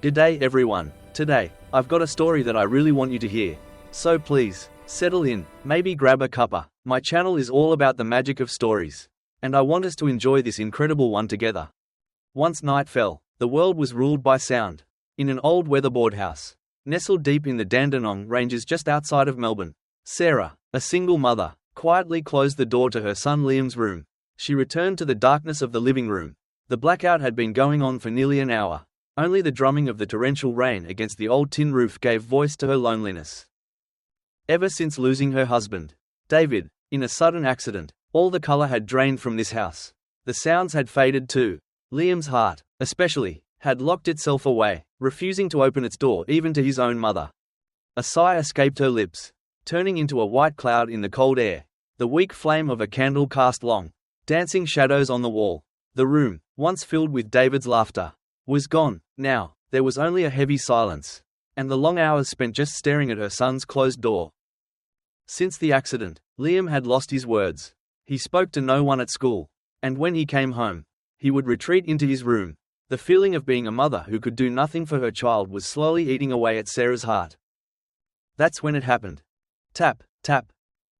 G'day everyone. Today, I've got a story that I really want you to hear. So please, settle in, maybe grab a cuppa. My channel is all about the magic of stories. And I want us to enjoy this incredible one together. Once night fell, the world was ruled by sound. In an old weatherboard house, nestled deep in the Dandenong Ranges just outside of Melbourne, Sarah, a single mother, quietly closed the door to her son Liam's room. She returned to the darkness of the living room. The blackout had been going on for nearly an hour. Only the drumming of the torrential rain against the old tin roof gave voice to her loneliness. Ever since losing her husband, David, in a sudden accident, all the color had drained from this house. The sounds had faded too. Liam's heart, especially, had locked itself away, refusing to open its door even to his own mother. A sigh escaped her lips, turning into a white cloud in the cold air. The weak flame of a candle cast long, dancing shadows on the wall. The room, once filled with David's laughter, was gone. Now, there was only a heavy silence, and the long hours spent just staring at her son's closed door. Since the accident, Liam had lost his words. He spoke to no one at school, and when he came home, he would retreat into his room. The feeling of being a mother who could do nothing for her child was slowly eating away at Sarah's heart. That's when it happened. Tap, tap.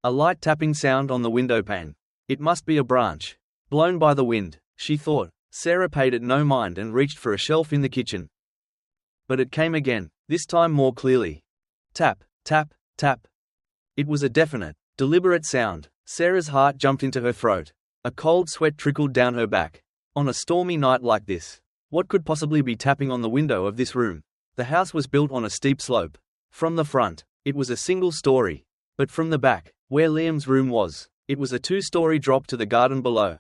A light tapping sound on the window pane. It must be a branch, blown by the wind, she thought. Sarah paid it no mind and reached for a shelf in the kitchen. But it came again, this time more clearly. Tap, tap, tap. It was a definite, deliberate sound. Sarah's heart jumped into her throat. A cold sweat trickled down her back. On a stormy night like this, what could possibly be tapping on the window of this room? The house was built on a steep slope. From the front, it was a single story. But from the back, where Liam's room was, it was a two-story drop to the garden below.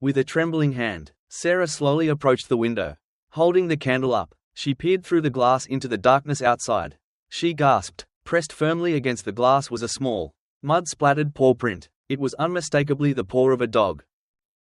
With a trembling hand, Sarah slowly approached the window. Holding the candle up, she peered through the glass into the darkness outside. She gasped. Pressed firmly against the glass was a small, mud-splattered paw print. It was unmistakably the paw of a dog.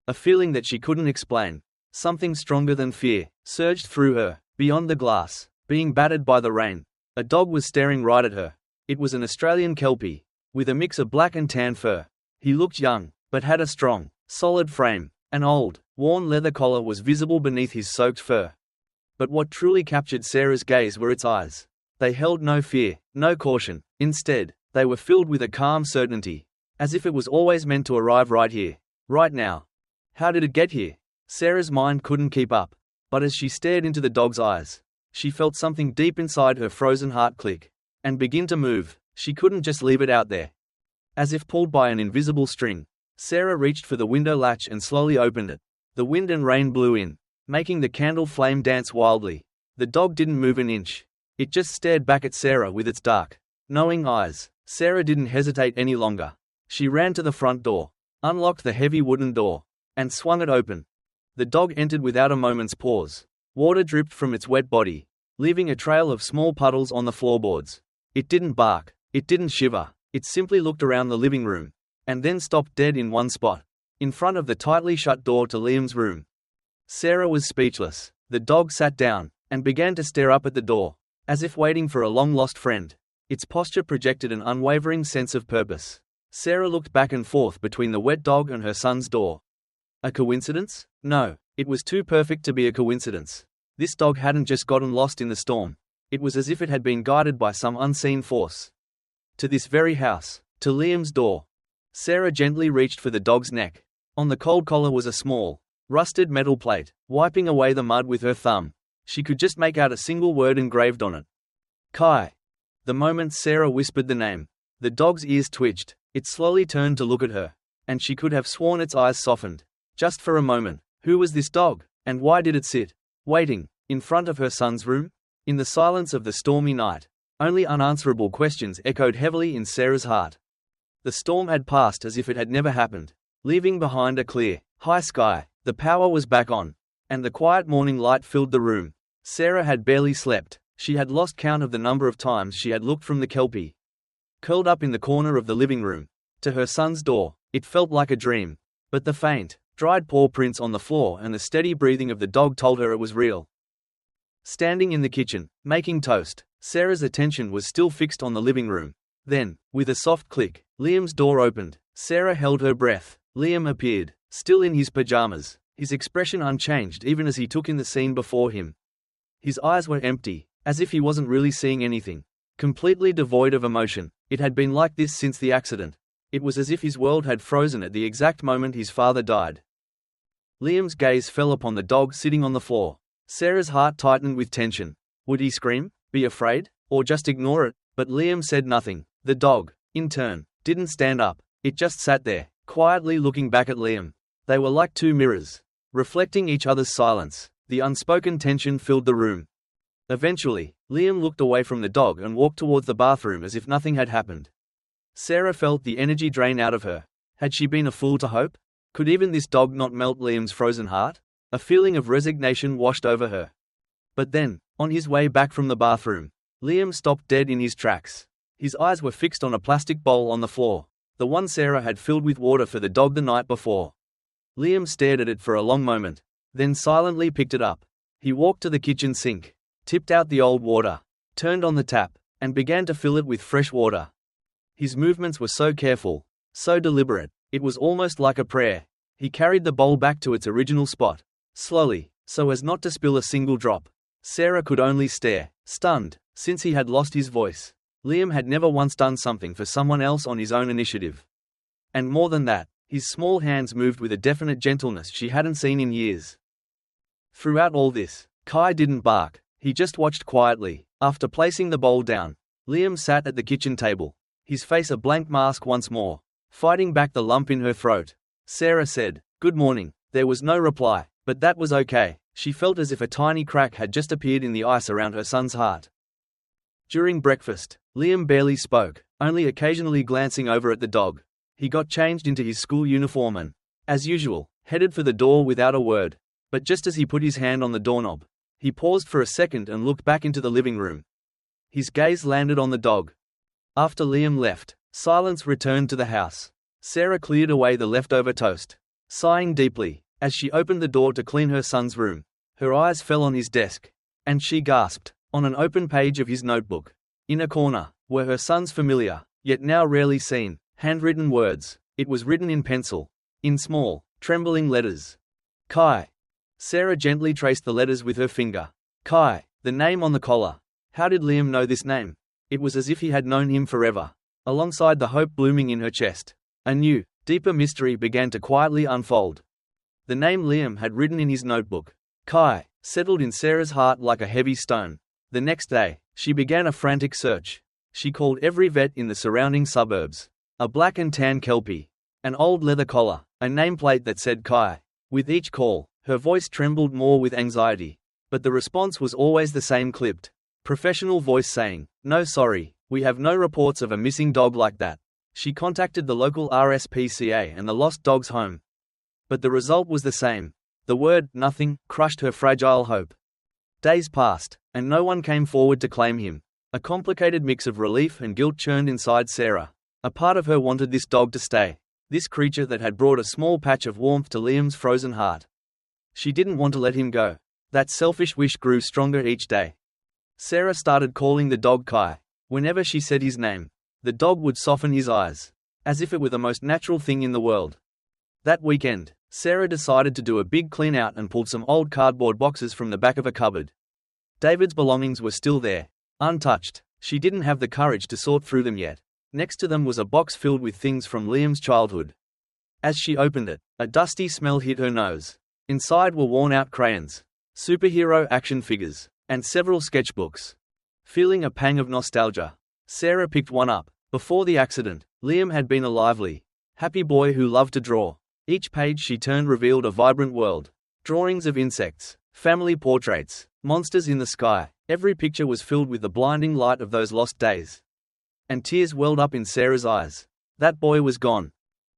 A feeling that she couldn't explain, something stronger than fear, surged through her. Beyond the glass, being battered by the rain, a dog was staring right at her. It was an Australian Kelpie, with a mix of black and tan fur. He looked young, but had a strong, solid frame. An old, worn leather collar was visible beneath his soaked fur. But what truly captured Sarah's gaze were its eyes. They held no fear, no caution. Instead, they were filled with a calm certainty, as if it was always meant to arrive right here, right now. How did it get here? Sarah's mind couldn't keep up. But as she stared into the dog's eyes, she felt something deep inside her frozen heart click and begin to move. She couldn't just leave it out there. As if pulled by an invisible string, Sarah reached for the window latch and slowly opened it. The wind and rain blew in, making the candle flame dance wildly. The dog didn't move an inch. It just stared back at Sarah with its dark, knowing eyes. Sarah didn't hesitate any longer. She ran to the front door, unlocked the heavy wooden door, and swung it open. The dog entered without a moment's pause. Water dripped from its wet body, leaving a trail of small puddles on the floorboards. It didn't bark. It didn't shiver. It simply looked around the living room, and then stopped dead in one spot, in front of the tightly shut door to Liam's room. Sarah was speechless. The dog sat down, and began to stare up at the door, as if waiting for a long-lost friend. Its posture projected an unwavering sense of purpose. Sarah looked back and forth between the wet dog and her son's door. A coincidence? No, it was too perfect to be a coincidence. This dog hadn't just gotten lost in the storm. It was as if it had been guided by some unseen force. To this very house, to Liam's door. Sarah gently reached for the dog's neck. On the cold collar was a small, rusted metal plate. Wiping away the mud with her thumb, she could just make out a single word engraved on it. Kai. The moment Sarah whispered the name, the dog's ears twitched. It slowly turned to look at her, and she could have sworn its eyes softened. Just for a moment. Who was this dog, and why did it sit, waiting, in front of her son's room? In the silence of the stormy night, only unanswerable questions echoed heavily in Sarah's heart. The storm had passed as if it had never happened, leaving behind a clear, high sky. The power was back on, and the quiet morning light filled the room. Sarah had barely slept. She had lost count of the number of times she had looked from the Kelpie, curled up in the corner of the living room, to her son's door. It felt like a dream, but the faint, dried paw prints on the floor and the steady breathing of the dog told her it was real. Standing in the kitchen, making toast, Sarah's attention was still fixed on the living room. Then, with a soft click, Liam's door opened. Sarah held her breath. Liam appeared, still in his pajamas, his expression unchanged even as he took in the scene before him. His eyes were empty, as if he wasn't really seeing anything. Completely devoid of emotion. It had been like this since the accident. It was as if his world had frozen at the exact moment his father died. Liam's gaze fell upon the dog sitting on the floor. Sarah's heart tightened with tension. Would he scream, be afraid, or just ignore it? But Liam said nothing. The dog, in turn, didn't stand up. It just sat there, quietly looking back at Liam. They were like two mirrors, reflecting each other's silence. The unspoken tension filled the room. Eventually, Liam looked away from the dog and walked towards the bathroom as if nothing had happened. Sarah felt the energy drain out of her. Had she been a fool to hope? Could even this dog not melt Liam's frozen heart? A feeling of resignation washed over her. But then, on his way back from the bathroom, Liam stopped dead in his tracks. His eyes were fixed on a plastic bowl on the floor, the one Sarah had filled with water for the dog the night before. Liam stared at it for a long moment, then silently picked it up. He walked to the kitchen sink, tipped out the old water, turned on the tap, and began to fill it with fresh water. His movements were so careful, so deliberate, it was almost like a prayer. He carried the bowl back to its original spot, slowly, so as not to spill a single drop. Sarah could only stare, stunned, since he had lost his voice. Liam had never once done something for someone else on his own initiative. And more than that, his small hands moved with a definite gentleness she hadn't seen in years. Throughout all this, Kai didn't bark, he just watched quietly. After placing the bowl down, Liam sat at the kitchen table, his face a blank mask once more, fighting back the lump in her throat. Sarah said, "Good morning." There was no reply, but that was okay. She felt as if a tiny crack had just appeared in the ice around her son's heart. During breakfast, Liam barely spoke, only occasionally glancing over at the dog. He got changed into his school uniform and, as usual, headed for the door without a word. But just as he put his hand on the doorknob, he paused for a second and looked back into the living room. His gaze landed on the dog. After Liam left, silence returned to the house. Sarah cleared away the leftover toast, sighing deeply. As she opened the door to clean her son's room, her eyes fell on his desk, and she gasped. On an open page of his notebook, in a corner, were her son's familiar, yet now rarely seen, handwritten words. It was written in pencil, in small, trembling letters. Kai. Sarah gently traced the letters with her finger. Kai, the name on the collar. How did Liam know this name? It was as if he had known him forever. Alongside the hope blooming in her chest, a new, deeper mystery began to quietly unfold. The name Liam had written in his notebook, Kai, settled in Sarah's heart like a heavy stone. The next day, she began a frantic search. She called every vet in the surrounding suburbs. A black and tan Kelpie, an old leather collar, a nameplate that said Kai. With each call, her voice trembled more with anxiety. But the response was always the same clipped, professional voice saying, "No sorry, we have no reports of a missing dog like that." She contacted the local RSPCA and the Lost Dogs Home. But the result was the same. The word, nothing, crushed her fragile hope. Days passed, and no one came forward to claim him. A complicated mix of relief and guilt churned inside Sarah. A part of her wanted this dog to stay, this creature that had brought a small patch of warmth to Liam's frozen heart. She didn't want to let him go. That selfish wish grew stronger each day. Sarah started calling the dog Kai. Whenever she said his name, the dog would soften his eyes, as if it were the most natural thing in the world. That weekend, Sarah decided to do a big clean out and pulled some old cardboard boxes from the back of a cupboard. David's belongings were still there, untouched. She didn't have the courage to sort through them yet. Next to them was a box filled with things from Liam's childhood. As she opened it, a dusty smell hit her nose. Inside were worn-out crayons, superhero action figures, and several sketchbooks. Feeling a pang of nostalgia, Sarah picked one up. Before the accident, Liam had been a lively, happy boy who loved to draw. Each page she turned revealed a vibrant world. Drawings of insects, family portraits, monsters in the sky. Every picture was filled with the blinding light of those lost days. And tears welled up in Sarah's eyes. That boy was gone.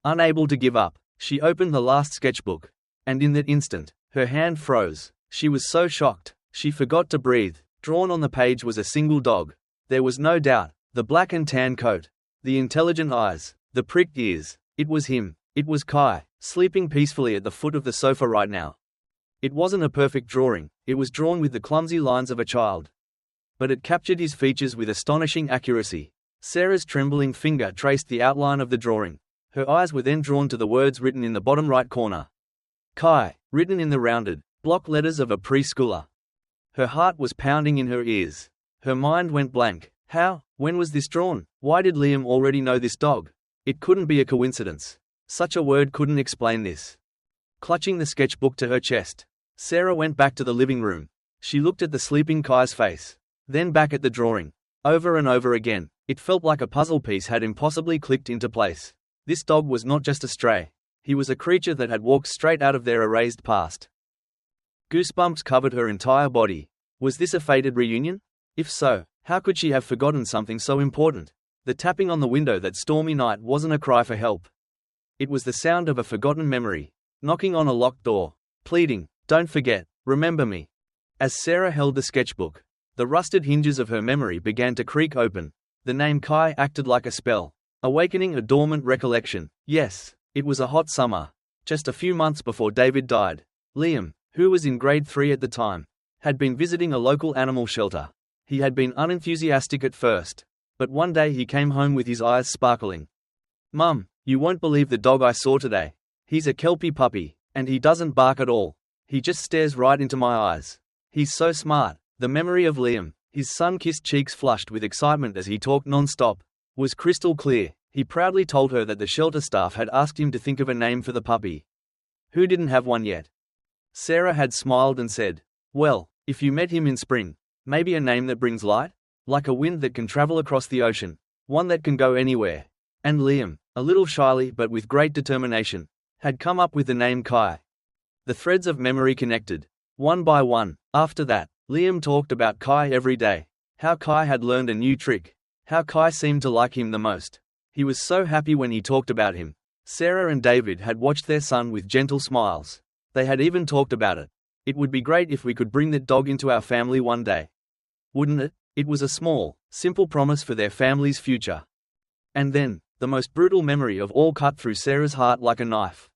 Unable to give up, she opened the last sketchbook. And in that instant, her hand froze. She was so shocked, she forgot to breathe. Drawn on the page was a single dog. There was no doubt, the black and tan coat, the intelligent eyes, the pricked ears. It was him. It was Kai, sleeping peacefully at the foot of the sofa right now. It wasn't a perfect drawing, it was drawn with the clumsy lines of a child. But it captured his features with astonishing accuracy. Sarah's trembling finger traced the outline of the drawing. Her eyes were then drawn to the words written in the bottom right corner. Kai, written in the rounded, block letters of a preschooler. Her heart was pounding in her ears. Her mind went blank. How? When was this drawn? Why did Liam already know this dog? It couldn't be a coincidence. Such a word couldn't explain this. Clutching the sketchbook to her chest, Sarah went back to the living room. She looked at the sleeping Kai's face, then back at the drawing. Over and over again, it felt like a puzzle piece had impossibly clicked into place. This dog was not just a stray. He was a creature that had walked straight out of their erased past. Goosebumps covered her entire body. Was this a fated reunion? If so, how could she have forgotten something so important? The tapping on the window that stormy night wasn't a cry for help. It was the sound of a forgotten memory, knocking on a locked door, pleading, "Don't forget, remember me." As Sarah held the sketchbook, the rusted hinges of her memory began to creak open. The name Kai acted like a spell, awakening a dormant recollection. Yes, it was a hot summer, just a few months before David died. Liam, who was in grade 3 at the time, had been visiting a local animal shelter. He had been unenthusiastic at first, but one day he came home with his eyes sparkling. "Mum, you won't believe the dog I saw today. He's a Kelpie puppy, and he doesn't bark at all. He just stares right into my eyes. He's so smart." The memory of Liam, his sun-kissed cheeks flushed with excitement as he talked non-stop, was crystal clear. He proudly told her that the shelter staff had asked him to think of a name for the puppy. Who didn't have one yet? Sarah had smiled and said, "Well, if you met him in spring, maybe a name that brings light? Like a wind that can travel across the ocean, one that can go anywhere." And Liam, a little shyly but with great determination, had come up with the name Kai. The threads of memory connected, one by one. After that, Liam talked about Kai every day, how Kai had learned a new trick, how Kai seemed to like him the most. He was so happy when he talked about him. Sarah and David had watched their son with gentle smiles. They had even talked about it. It would be great if we could bring that dog into our family one day. Wouldn't it? It was a small, simple promise for their family's future. And then, the most brutal memory of all cut through Sarah's heart like a knife.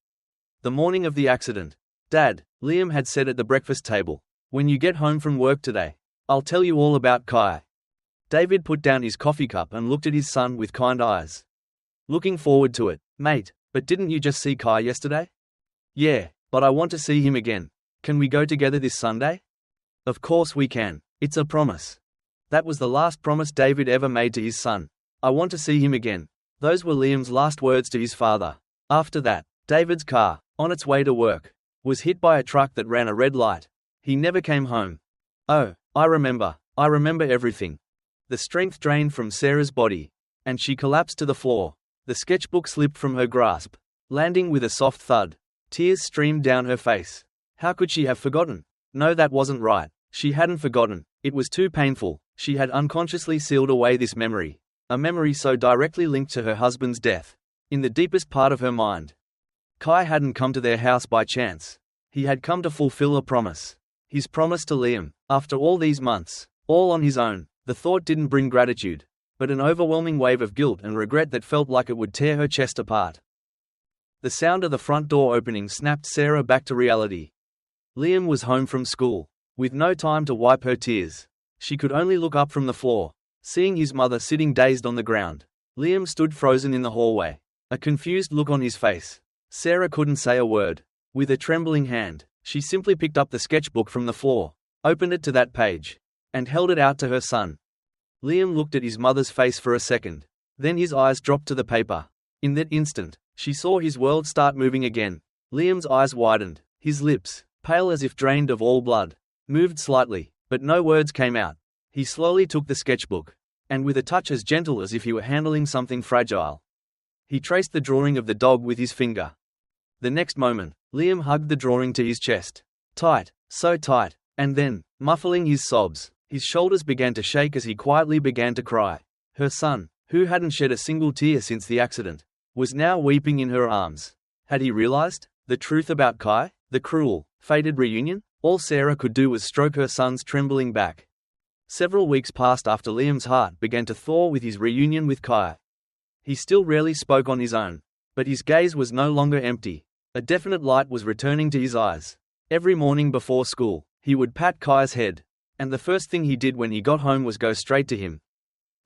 The morning of the accident. "Dad," Liam had said at the breakfast table, "when you get home from work today, I'll tell you all about Kai." David put down his coffee cup and looked at his son with kind eyes. "Looking forward to it, mate, but didn't you just see Kai yesterday?" "Yeah, but I want to see him again. Can we go together this Sunday?" "Of course we can. It's a promise." That was the last promise David ever made to his son. "I want to see him again." Those were Liam's last words to his father. After that, David's car, on its way to work, was hit by a truck that ran a red light. He never came home. "Oh, I remember everything." The strength drained from Sarah's body, and she collapsed to the floor. The sketchbook slipped from her grasp, landing with a soft thud. Tears streamed down her face. How could she have forgotten? No, that wasn't right. She hadn't forgotten. It was too painful. She had unconsciously sealed away this memory, a memory so directly linked to her husband's death, in the deepest part of her mind. Kai hadn't come to their house by chance. He had come to fulfill a promise. His promise to Liam, after all these months, all on his own. The thought didn't bring gratitude, but an overwhelming wave of guilt and regret that felt like it would tear her chest apart. The sound of the front door opening snapped Sarah back to reality. Liam was home from school, with no time to wipe her tears. She could only look up from the floor, seeing his mother sitting dazed on the ground. Liam stood frozen in the hallway, a confused look on his face. Sarah couldn't say a word. With a trembling hand, she simply picked up the sketchbook from the floor, opened it to that page, and held it out to her son. Liam looked at his mother's face for a second. Then his eyes dropped to the paper. In that instant, she saw his world start moving again. Liam's eyes widened. His lips, pale as if drained of all blood, moved slightly, but no words came out. He slowly took the sketchbook, and with a touch as gentle as if he were handling something fragile, he traced the drawing of the dog with his finger. The next moment, Liam hugged the drawing to his chest. Tight, so tight, and then, muffling his sobs, his shoulders began to shake as he quietly began to cry. Her son, who hadn't shed a single tear since the accident, was now weeping in her arms. Had he realized the truth about Kai, the cruel, fated reunion? All Sarah could do was stroke her son's trembling back. Several weeks passed after Liam's heart began to thaw with his reunion with Kai. He still rarely spoke on his own, but his gaze was no longer empty. A definite light was returning to his eyes. Every morning before school, he would pat Kai's head, and the first thing he did when he got home was go straight to him.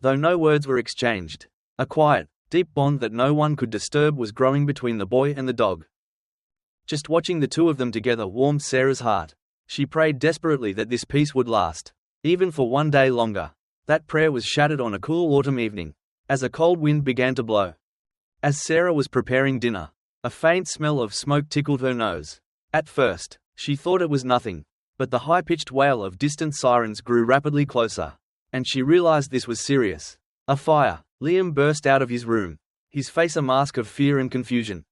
Though no words were exchanged, a quiet, deep bond that no one could disturb was growing between the boy and the dog. Just watching the two of them together warmed Sarah's heart. She prayed desperately that this peace would last, even for one day longer. That prayer was shattered on a cool autumn evening, as a cold wind began to blow. As Sarah was preparing dinner, a faint smell of smoke tickled her nose. At first, she thought it was nothing, but the high-pitched wail of distant sirens grew rapidly closer, and she realized this was serious. A fire! Liam burst out of his room, his face a mask of fear and confusion.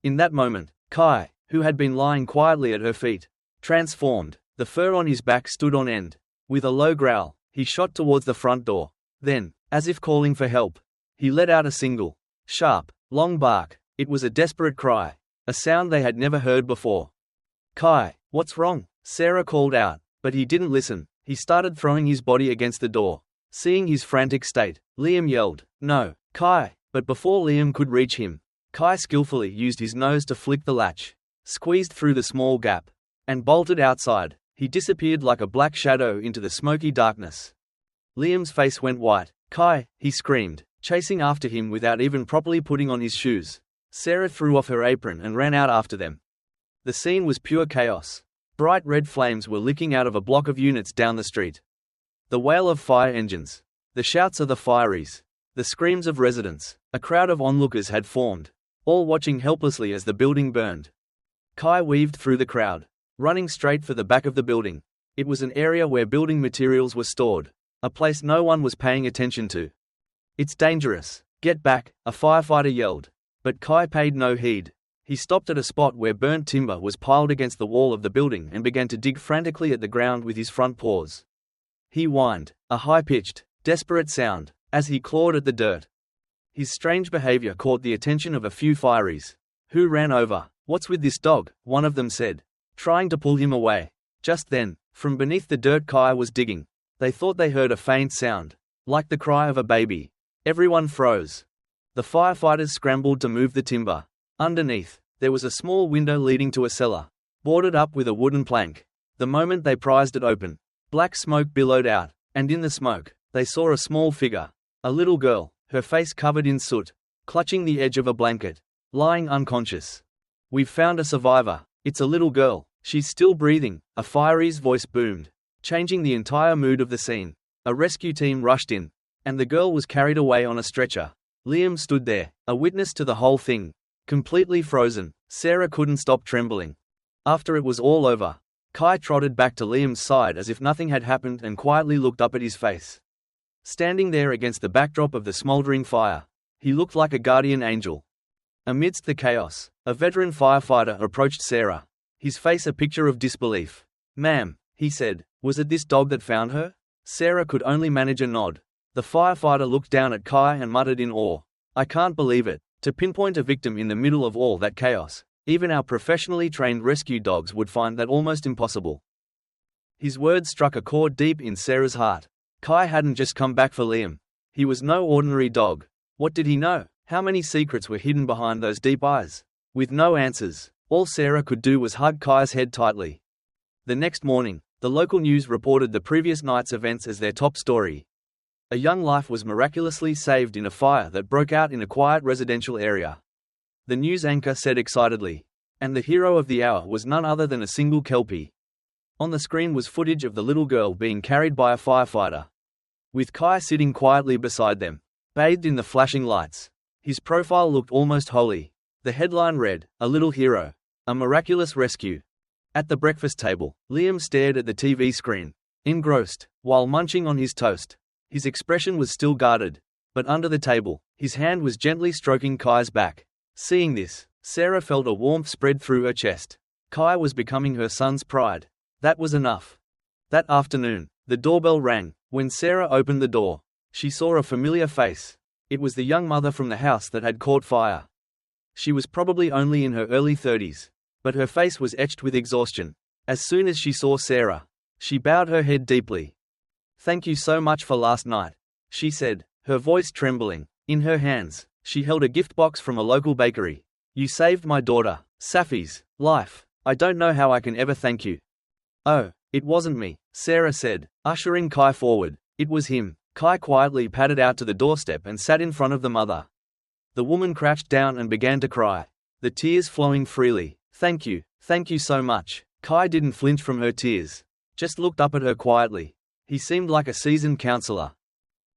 In that moment, Kai, who had been lying quietly at her feet, transformed. The fur on his back stood on end. With a low growl, he shot towards the front door. Then, as if calling for help, he let out a single, sharp, long bark. It was a desperate cry, a sound they had never heard before. "Kai, what's wrong?" Sarah called out, but he didn't listen. He started throwing his body against the door. Seeing his frantic state, Liam yelled, "No, Kai!" But before Liam could reach him, Kai skillfully used his nose to flick the latch, squeezed through the small gap, and bolted outside. He disappeared like a black shadow into the smoky darkness. Liam's face went white. "Kai!" he screamed, chasing after him without even properly putting on his shoes. Sarah threw off her apron and ran out after them. The scene was pure chaos. Bright red flames were licking out of a block of units down the street. The wail of fire engines, the shouts of the fireys, the screams of residents, a crowd of onlookers had formed, all watching helplessly as the building burned. Kai weaved through the crowd, running straight for the back of the building. It was an area where building materials were stored, a place no one was paying attention to. "It's dangerous. Get back," a firefighter yelled. But Kai paid no heed. He stopped at a spot where burnt timber was piled against the wall of the building and began to dig frantically at the ground with his front paws. He whined, a high-pitched, desperate sound, as he clawed at the dirt. His strange behavior caught the attention of a few fireys, who ran over. "What's with this dog?" one of them said, trying to pull him away. Just then, from beneath the dirt Kai was digging, they thought they heard a faint sound, like the cry of a baby. Everyone froze. The firefighters scrambled to move the timber. Underneath, there was a small window leading to a cellar, boarded up with a wooden plank. The moment they prized it open, black smoke billowed out, and in the smoke, they saw a small figure, a little girl, her face covered in soot, clutching the edge of a blanket, lying unconscious. "We've found a survivor. It's a little girl. She's still breathing," a firey's voice boomed, changing the entire mood of the scene. A rescue team rushed in, and the girl was carried away on a stretcher. Liam stood there, a witness to the whole thing, completely frozen. Sarah couldn't stop trembling. After it was all over, Kai trotted back to Liam's side as if nothing had happened and quietly looked up at his face. Standing there against the backdrop of the smoldering fire, he looked like a guardian angel. Amidst the chaos, a veteran firefighter approached Sarah, his face a picture of disbelief. "Ma'am," he said, "was it this dog that found her?" Sarah could only manage a nod. The firefighter looked down at Kai and muttered in awe, "I can't believe it. To pinpoint a victim in the middle of all that chaos, even our professionally trained rescue dogs would find that almost impossible." His words struck a chord deep in Sarah's heart. Kai hadn't just come back for Liam. He was no ordinary dog. What did he know? How many secrets were hidden behind those deep eyes? With no answers, all Sarah could do was hug Kai's head tightly. The next morning, the local news reported the previous night's events as their top story. A young life was miraculously saved in a fire that broke out in a quiet residential area. The news anchor said excitedly. And the hero of the hour was none other than a single Kelpie. On the screen was footage of the little girl being carried by a firefighter, with Kai sitting quietly beside them, bathed in the flashing lights. His profile looked almost holy. The headline read, "A little hero. A miraculous rescue." At the breakfast table, Liam stared at the TV screen, engrossed, while munching on his toast. His expression was still guarded, but under the table, his hand was gently stroking Kai's back. Seeing this, Sarah felt a warmth spread through her chest. Kai was becoming her son's pride. That was enough. That afternoon, the doorbell rang. When Sarah opened the door, she saw a familiar face. It was the young mother from the house that had caught fire. She was probably only in her early 30s, but her face was etched with exhaustion. As soon as she saw Sarah, she bowed her head deeply. "Thank you so much for last night," she said, her voice trembling. In her hands, she held a gift box from a local bakery. "You saved my daughter, Safi's, life. I don't know how I can ever thank you." "Oh, it wasn't me," Sarah said, ushering Kai forward. "It was him." Kai quietly padded out to the doorstep and sat in front of the mother. The woman crouched down and began to cry, the tears flowing freely. Thank you so much," Kai didn't flinch from her tears, just looked up at her quietly. He seemed like a seasoned counselor.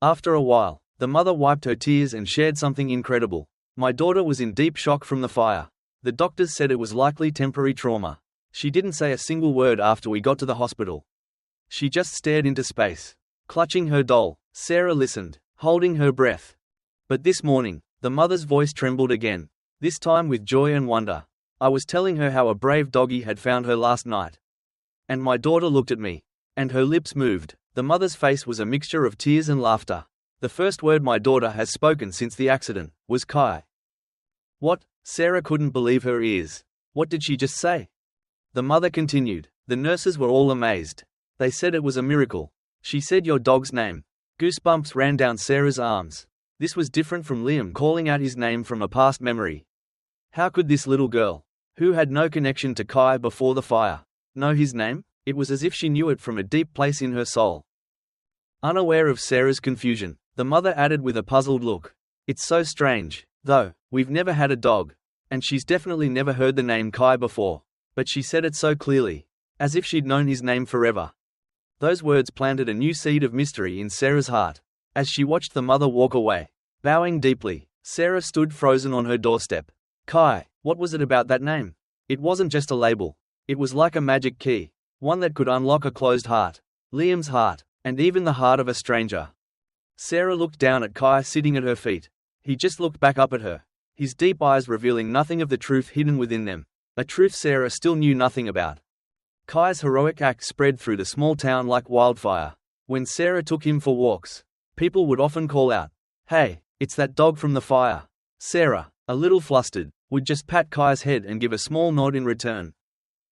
After a while, the mother wiped her tears and shared something incredible. My daughter was in deep shock from the fire. The doctors said it was likely temporary trauma. She didn't say a single word after we got to the hospital. She just stared into space, clutching her doll. Sarah listened, holding her breath. But this morning, the mother's voice trembled again, this time with joy and wonder. I was telling her how a brave doggy had found her last night. And my daughter looked at me, and her lips moved. The mother's face was a mixture of tears and laughter. The first word my daughter has spoken since the accident was Kai. What? Sarah couldn't believe her ears. What did she just say? The mother continued. The nurses were all amazed. They said it was a miracle. She said your dog's name. Goosebumps ran down Sarah's arms. This was different from Liam calling out his name from a past memory. How could this little girl, who had no connection to Kai before the fire, know his name? It was as if she knew it from a deep place in her soul. Unaware of Sarah's confusion, the mother added with a puzzled look. It's so strange, though, we've never had a dog, and she's definitely never heard the name Kai before, but she said it so clearly, as if she'd known his name forever. Those words planted a new seed of mystery in Sarah's heart. As she watched the mother walk away, bowing deeply, Sarah stood frozen on her doorstep. Kai, what was it about that name? It wasn't just a label. It was like a magic key, one that could unlock a closed heart, Liam's heart, and even the heart of a stranger. Sarah looked down at Kai sitting at her feet. He just looked back up at her, his deep eyes revealing nothing of the truth hidden within them, a truth Sarah still knew nothing about. Kai's heroic act spread through the small town like wildfire. When Sarah took him for walks, people would often call out, "Hey, it's that dog from the fire." Sarah, a little flustered, would just pat Kai's head and give a small nod in return.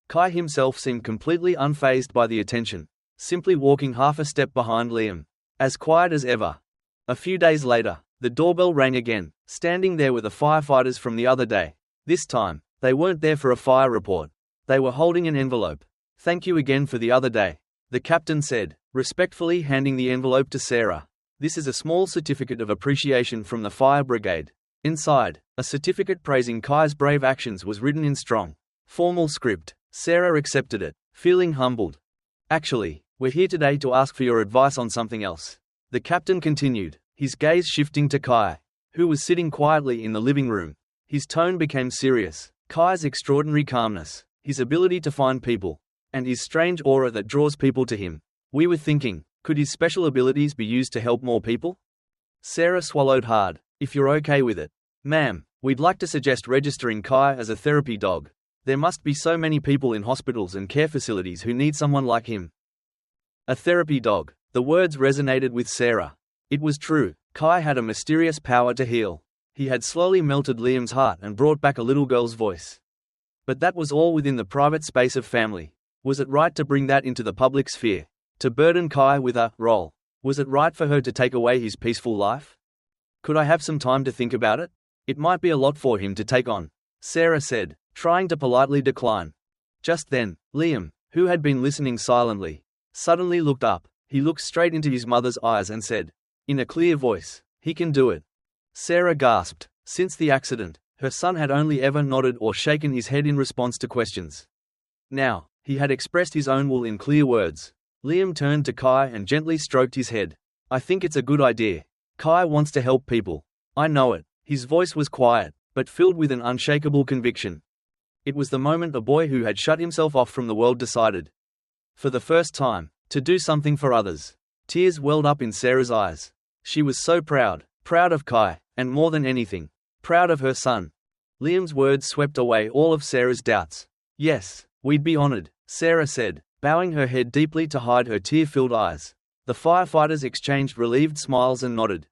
Kai himself seemed completely unfazed by the attention, simply walking half a step behind Liam, as quiet as ever. A few days later, the doorbell rang again. Standing there were the firefighters from the other day. This time, they weren't there for a fire report. They were holding an envelope. "Thank you again for the other day," the captain said, respectfully handing the envelope to Sarah. "This is a small certificate of appreciation from the fire brigade." Inside, a certificate praising Kai's brave actions was written in strong, formal script. Sarah accepted it, feeling humbled. "Actually, we're here today to ask for your advice on something else," the captain continued, his gaze shifting to Kai, who was sitting quietly in the living room. His tone became serious. Kai's extraordinary calmness, his ability to find people, and his strange aura that draws people to him. "We were thinking, could his special abilities be used to help more people?" Sarah swallowed hard. "If you're okay with it, ma'am, we'd like to suggest registering Kai as a therapy dog. There must be so many people in hospitals and care facilities who need someone like him." A therapy dog. The words resonated with Sarah. It was true. Kai had a mysterious power to heal. He had slowly melted Liam's heart and brought back a little girl's voice. But that was all within the private space of family. Was it right to bring that into the public sphere? To burden Kai with a role? Was it right for her to take away his peaceful life? "Could I have some time to think about it? It might be a lot for him to take on," Sarah said, trying to politely decline. Just then, Liam, who had been listening silently, suddenly looked up. He looked straight into his mother's eyes and said, in a clear voice, "He can do it." Sarah gasped. Since the accident, her son had only ever nodded or shaken his head in response to questions. Now, he had expressed his own will in clear words. Liam turned to Kai and gently stroked his head. "I think it's a good idea. Kai wants to help people. I know it." His voice was quiet, but filled with an unshakable conviction. It was the moment a boy who had shut himself off from the world decided, for the first time, to do something for others. Tears welled up in Sarah's eyes. She was so proud of Kai, and more than anything, proud of her son. Liam's words swept away all of Sarah's doubts. "Yes, we'd be honored," Sarah said, bowing her head deeply to hide her tear-filled eyes. The firefighters exchanged relieved smiles and nodded.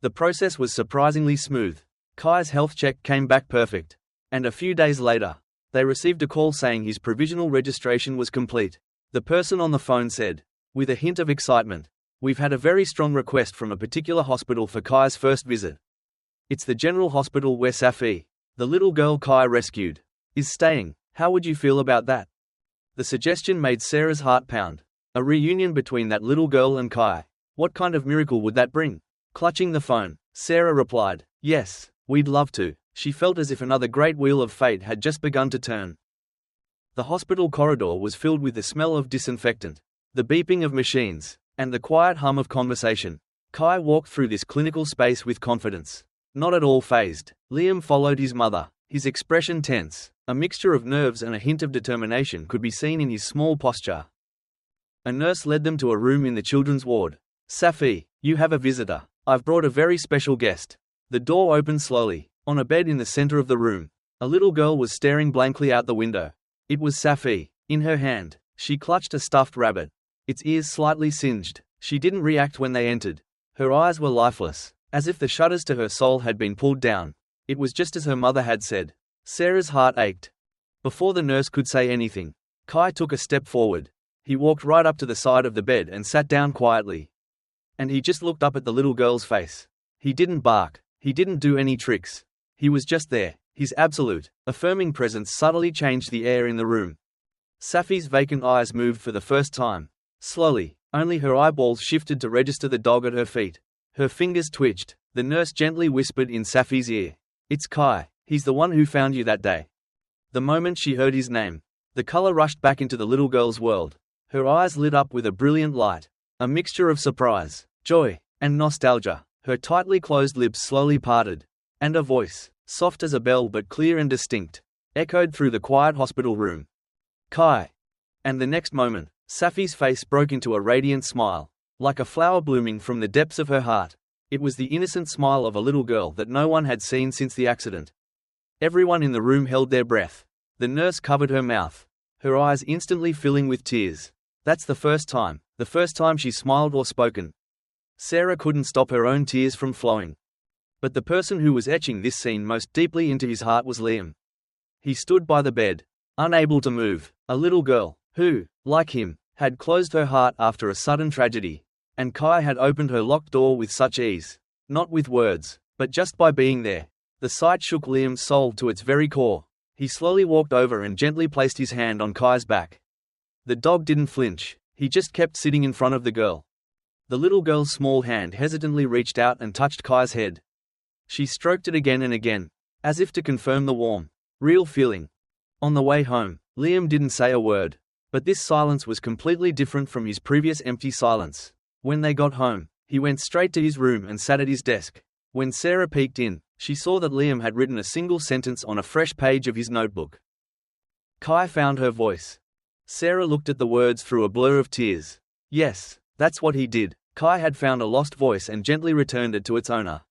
The process was surprisingly smooth. Kai's health check came back perfect, and a few days later, they received a call saying his provisional registration was complete. The person on the phone said, with a hint of excitement, "We've had a very strong request from a particular hospital for Kai's first visit. It's the general hospital where Safi, the little girl Kai rescued, is staying. How would you feel about that?" The suggestion made Sarah's heart pound. A reunion between that little girl and Kai. What kind of miracle would that bring? Clutching the phone, Sarah replied, "Yes, we'd love to." She felt as if another great wheel of fate had just begun to turn. The hospital corridor was filled with the smell of disinfectant, the beeping of machines, and the quiet hum of conversation. Kai walked through this clinical space with confidence. Not at all fazed, Liam followed his mother, his expression tense. A mixture of nerves and a hint of determination could be seen in his small posture. A nurse led them to a room in the children's ward. "Safi, you have a visitor. I've brought a very special guest." The door opened slowly. On a bed in the center of the room, a little girl was staring blankly out the window. It was Safi. In her hand, she clutched a stuffed rabbit, its ears slightly singed. She didn't react when they entered. Her eyes were lifeless, as if the shutters to her soul had been pulled down. It was just as her mother had said. Sarah's heart ached. Before the nurse could say anything, Kai took a step forward. He walked right up to the side of the bed and sat down quietly. And he just looked up at the little girl's face. He didn't bark. He didn't do any tricks. He was just there. His absolute, affirming presence subtly changed the air in the room. Safi's vacant eyes moved for the first time. Slowly, only her eyeballs shifted to register the dog at her feet. Her fingers twitched. The nurse gently whispered in Safi's ear, "It's Kai. He's the one who found you that day." The moment she heard his name, the color rushed back into the little girl's world. Her eyes lit up with a brilliant light, a mixture of surprise, joy, and nostalgia. Her tightly closed lips slowly parted, and a voice, soft as a bell but clear and distinct, echoed through the quiet hospital room. "Kai." And the next moment, Safi's face broke into a radiant smile, like a flower blooming from the depths of her heart. It was the innocent smile of a little girl that no one had seen since the accident. Everyone in the room held their breath. The nurse covered her mouth, her eyes instantly filling with tears. That's the first time she smiled or spoken. Sarah couldn't stop her own tears from flowing. But the person who was etching this scene most deeply into his heart was Liam. He stood by the bed, unable to move, a little girl, who, like him, had closed her heart after a sudden tragedy. And Kai had opened her locked door with such ease, not with words, but just by being there. The sight shook Liam's soul to its very core. He slowly walked over and gently placed his hand on Kai's back. The dog didn't flinch, he just kept sitting in front of the girl. The little girl's small hand hesitantly reached out and touched Kai's head. She stroked it again and again, as if to confirm the warm, real feeling. On the way home, Liam didn't say a word, but this silence was completely different from his previous empty silence. When they got home, he went straight to his room and sat at his desk. When Sarah peeked in, she saw that Liam had written a single sentence on a fresh page of his notebook. Kai found her voice. Sarah looked at the words through a blur of tears. Yes, that's what he did. Kai had found a lost voice and gently returned it to its owner.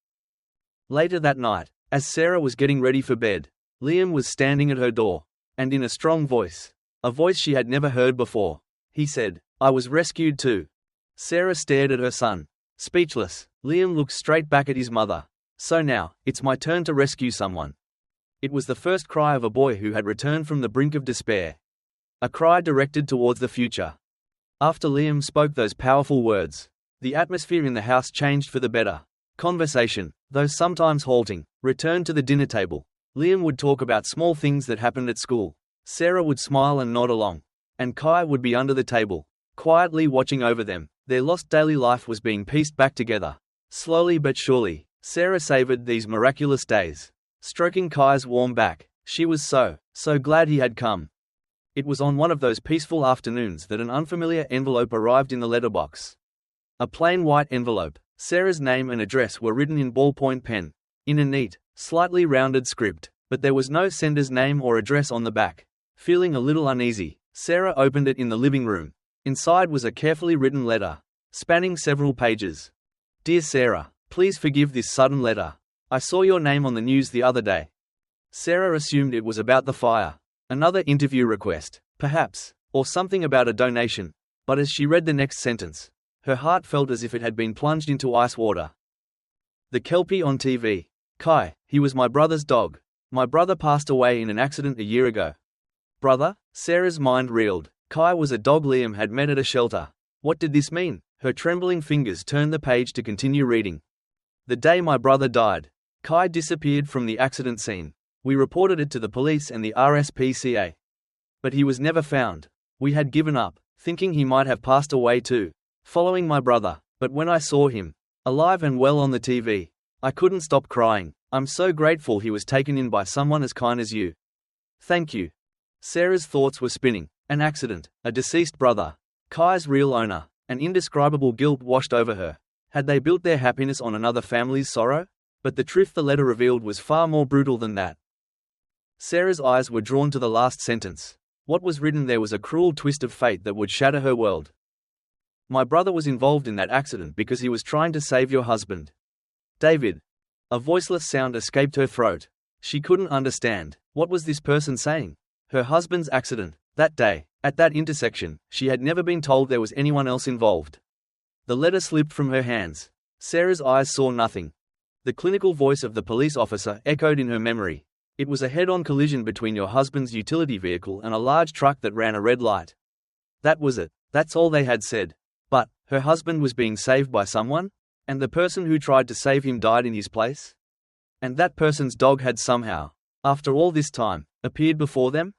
Later that night, as Sarah was getting ready for bed, Liam was standing at her door, and in a strong voice, a voice she had never heard before, he said, "I was rescued too." Sarah stared at her son. Speechless, Liam looked straight back at his mother. "So now, it's my turn to rescue someone." It was the first cry of a boy who had returned from the brink of despair. A cry directed towards the future. After Liam spoke those powerful words, the atmosphere in the house changed for the better. Conversation, though sometimes halting, returned to the dinner table. Liam would talk about small things that happened at school. Sarah would smile and nod along. And Kai would be under the table, quietly watching over them. Their lost daily life was being pieced back together. Slowly but surely, Sarah savored these miraculous days. Stroking Kai's warm back, she was so glad he had come. It was on one of those peaceful afternoons that an unfamiliar envelope arrived in the letterbox. A plain white envelope. Sarah's name and address were written in ballpoint pen, in a neat, slightly rounded script, but there was no sender's name or address on the back. Feeling a little uneasy, Sarah opened it in the living room. Inside was a carefully written letter, spanning several pages. "Dear Sarah, please forgive this sudden letter. I saw your name on the news the other day." Sarah assumed it was about the fire. Another interview request, perhaps, or something about a donation. But as she read the next sentence, her heart felt as if it had been plunged into ice water. "The Kelpie on TV. Kai, he was my brother's dog. My brother passed away in an accident a year ago." Brother? Sarah's mind reeled. Kai was a dog Liam had met at a shelter. What did this mean? Her trembling fingers turned the page to continue reading. "The day my brother died, Kai disappeared from the accident scene. We reported it to the police and the RSPCA. But he was never found. We had given up, thinking he might have passed away too, following my brother. But when I saw him, alive and well on the TV, I couldn't stop crying. I'm so grateful he was taken in by someone as kind as you. Thank you." Sarah's thoughts were spinning. An accident, a deceased brother, Kai's real owner, an indescribable guilt washed over her. Had they built their happiness on another family's sorrow? But the truth the letter revealed was far more brutal than that. Sarah's eyes were drawn to the last sentence. What was written there was a cruel twist of fate that would shatter her world. My brother was involved in that accident because he was trying to save your husband. David. A voiceless sound escaped her throat. She couldn't understand. What was this person saying? Her husband's accident. That day, at that intersection, she had never been told there was anyone else involved. The letter slipped from her hands. Sarah's eyes saw nothing. The clinical voice of the police officer echoed in her memory. It was a head-on collision between your husband's utility vehicle and a large truck that ran a red light. That was it. That's all they had said. But, her husband was being saved by someone? And the person who tried to save him died in his place? And that person's dog had somehow, after all this time, appeared before them?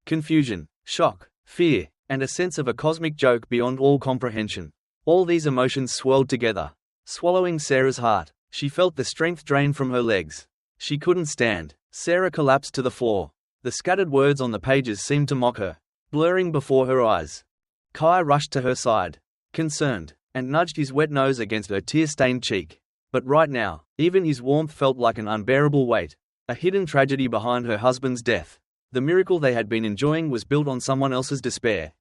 Confusion, shock, fear, and a sense of a cosmic joke beyond all comprehension. All these emotions swirled together, swallowing Sarah's heart. She felt the strength drain from her legs. She couldn't stand. Sarah collapsed to the floor. The scattered words on the pages seemed to mock her, blurring before her eyes. Kai rushed to her side, concerned, and nudged his wet nose against her tear-stained cheek. But right now, even his warmth felt like an unbearable weight. A hidden tragedy behind her husband's death. The miracle they had been enjoying was built on someone else's despair.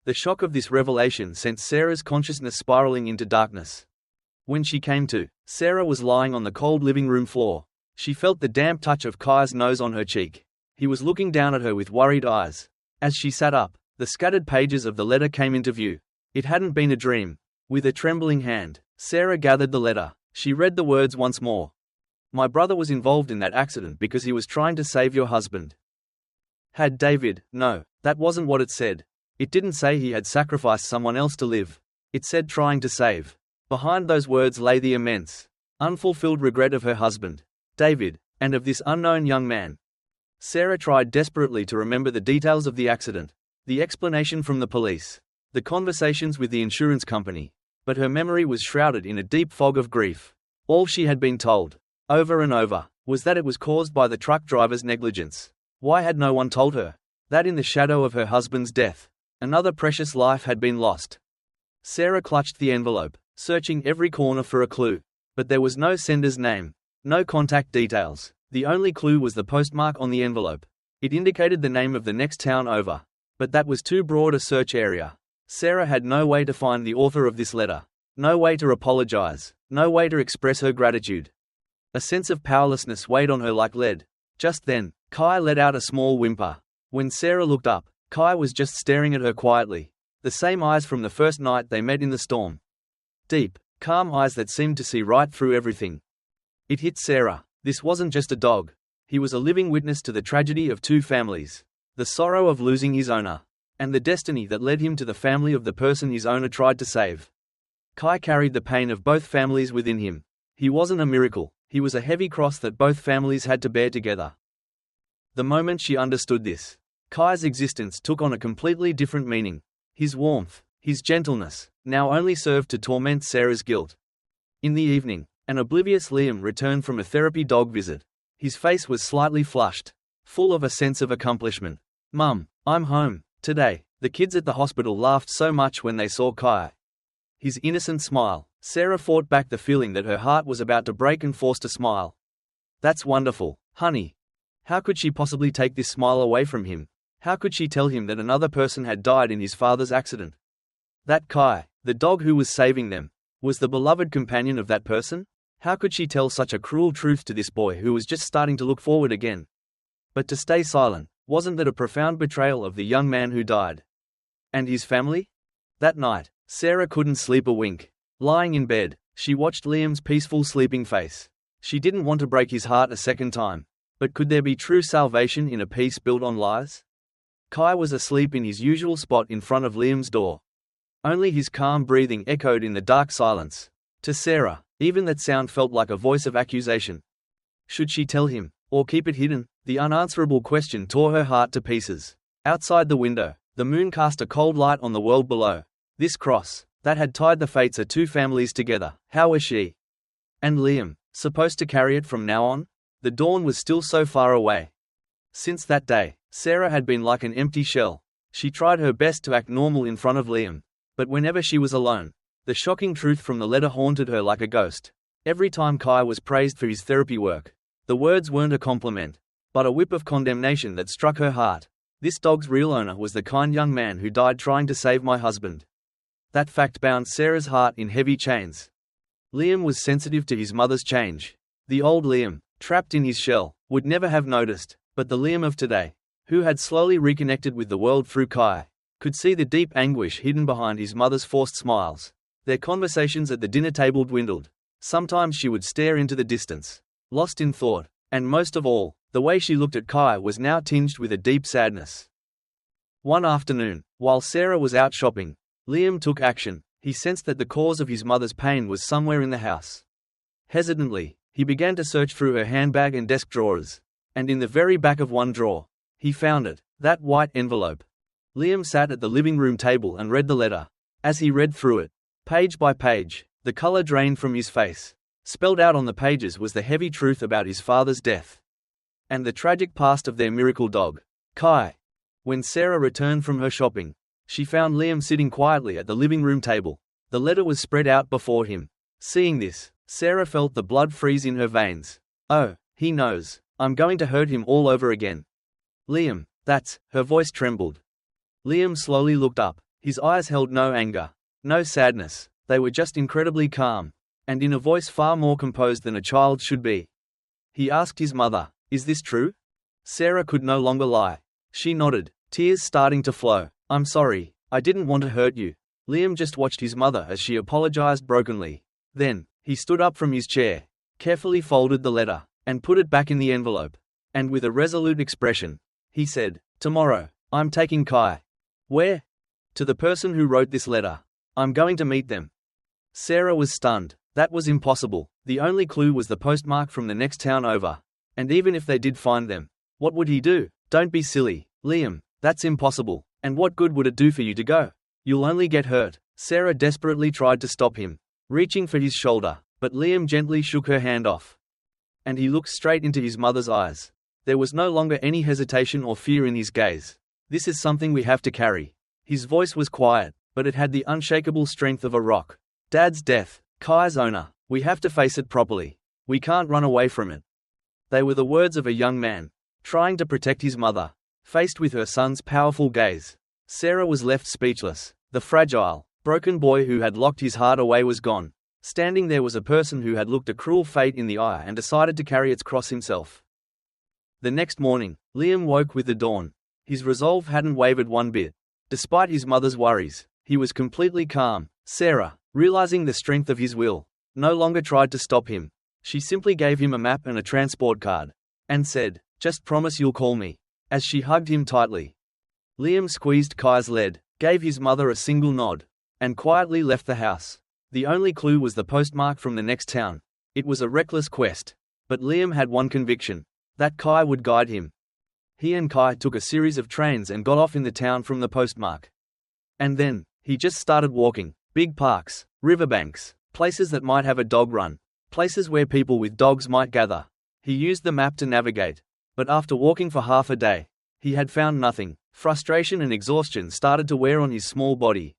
The shock of this revelation sent Sarah's consciousness spiraling into darkness. When she came to, Sarah was lying on the cold living room floor. She felt the damp touch of Kai's nose on her cheek. He was looking down at her with worried eyes. As she sat up, the scattered pages of the letter came into view. It hadn't been a dream. With a trembling hand, Sarah gathered the letter. She read the words once more. My brother was involved in that accident because he was trying to save your husband. Had David? No, that wasn't what it said. It didn't say he had sacrificed someone else to live. It said trying to save. Behind those words lay the immense, unfulfilled regret of her husband, David, and of this unknown young man. Sarah tried desperately to remember the details of the accident, the explanation from the police, the conversations with the insurance company, but her memory was shrouded in a deep fog of grief. All she had been told, over and over, was that it was caused by the truck driver's negligence. Why had no one told her that in the shadow of her husband's death, another precious life had been lost? Sarah clutched the envelope, searching every corner for a clue. But there was no sender's name, no contact details. The only clue was the postmark on the envelope. It indicated the name of the next town over. But that was too broad a search area. Sarah had no way to find the author of this letter. No way to apologize. No way to express her gratitude. A sense of powerlessness weighed on her like lead. Just then, Kai let out a small whimper. When Sarah looked up, Kai was just staring at her quietly. The same eyes from the first night they met in the storm. Deep, calm eyes that seemed to see right through everything. It hit Sarah. This wasn't just a dog. He was a living witness to the tragedy of two families. The sorrow of losing his owner. And the destiny that led him to the family of the person his owner tried to save. Kai carried the pain of both families within him. He wasn't a miracle. He was a heavy cross that both families had to bear together. The moment she understood this, Kai's existence took on a completely different meaning. His warmth, his gentleness, now only served to torment Sarah's guilt. In the evening, an oblivious Liam returned from a therapy dog visit. His face was slightly flushed, full of a sense of accomplishment. "Mum, I'm home today." The kids at the hospital laughed so much when they saw Kai. His innocent smile. Sarah fought back the feeling that her heart was about to break and forced a smile. "That's wonderful, honey." How could she possibly take this smile away from him? How could she tell him that another person had died in his father's accident? That Kai, the dog who was saving them, was the beloved companion of that person? How could she tell such a cruel truth to this boy who was just starting to look forward again? But to stay silent, wasn't that a profound betrayal of the young man who died? And his family? That night, Sarah couldn't sleep a wink. Lying in bed, she watched Liam's peaceful sleeping face. She didn't want to break his heart a second time. But could there be true salvation in a peace built on lies? Kai was asleep in his usual spot in front of Liam's door. Only his calm breathing echoed in the dark silence. To Sarah, even that sound felt like a voice of accusation. Should she tell him, or keep it hidden? The unanswerable question tore her heart to pieces. Outside the window, the moon cast a cold light on the world below. This cross, that had tied the fates of two families together, how was she? And Liam, supposed to carry it from now on? The dawn was still so far away. Since that day, Sarah had been like an empty shell. She tried her best to act normal in front of Liam, but whenever she was alone, the shocking truth from the letter haunted her like a ghost. Every time Kai was praised for his therapy work, the words weren't a compliment, but a whip of condemnation that struck her heart. This dog's real owner was the kind young man who died trying to save my husband. That fact bound Sarah's heart in heavy chains. Liam was sensitive to his mother's change. The old Liam, trapped in his shell, would never have noticed, but the Liam of today, who had slowly reconnected with the world through Kai, could see the deep anguish hidden behind his mother's forced smiles. Their conversations at the dinner table dwindled. Sometimes she would stare into the distance, lost in thought, and most of all, the way she looked at Kai was now tinged with a deep sadness. One afternoon, while Sarah was out shopping, Liam took action. He sensed that the cause of his mother's pain was somewhere in the house. Hesitantly, he began to search through her handbag and desk drawers, and in the very back of one drawer, he found it, that white envelope. Liam sat at the living room table and read the letter. As he read through it, page by page, the color drained from his face. Spelled out on the pages was the heavy truth about his father's death, and the tragic past of their miracle dog, Kai. When Sarah returned from her shopping, she found Liam sitting quietly at the living room table. The letter was spread out before him. Seeing this, Sarah felt the blood freeze in her veins. Oh, he knows. I'm going to hurt him all over again. Liam, that's, her voice trembled. Liam slowly looked up. His eyes held no anger, no sadness. They were just incredibly calm, and in a voice far more composed than a child should be. He asked his mother, "Is this true?" Sarah could no longer lie. She nodded, tears starting to flow. "I'm sorry, I didn't want to hurt you." Liam just watched his mother as she apologized brokenly. Then, he stood up from his chair, carefully folded the letter, and put it back in the envelope. And with a resolute expression, he said, "Tomorrow, I'm taking Kai." "Where?" "To the person who wrote this letter. I'm going to meet them." Sarah was stunned. That was impossible. The only clue was the postmark from the next town over. And even if they did find them, what would he do? "Don't be silly, Liam, that's impossible. And what good would it do for you to go? You'll only get hurt." Sarah desperately tried to stop him, reaching for his shoulder, but Liam gently shook her hand off. And he looked straight into his mother's eyes. There was no longer any hesitation or fear in his gaze. "This is something we have to carry." His voice was quiet, but it had the unshakable strength of a rock. "Dad's death, Kai's owner. We have to face it properly. We can't run away from it." They were the words of a young man, trying to protect his mother, faced with her son's powerful gaze. Sarah was left speechless. The fragile, broken boy who had locked his heart away was gone. Standing there was a person who had looked a cruel fate in the eye and decided to carry its cross himself. The next morning, Liam woke with the dawn. His resolve hadn't wavered one bit. Despite his mother's worries, he was completely calm. Sarah, realizing the strength of his will, no longer tried to stop him. She simply gave him a map and a transport card, and said, "Just promise you'll call me," as she hugged him tightly. Liam squeezed Kai's lead, gave his mother a single nod, and quietly left the house. The only clue was the postmark from the next town. It was a reckless quest, but Liam had one conviction, that Kai would guide him. He and Kai took a series of trains and got off in the town from the postmark. And then, he just started walking. Big parks, riverbanks, places that might have a dog run, places where people with dogs might gather. He used the map to navigate. But after walking for half a day, he had found nothing. Frustration and exhaustion started to wear on his small body.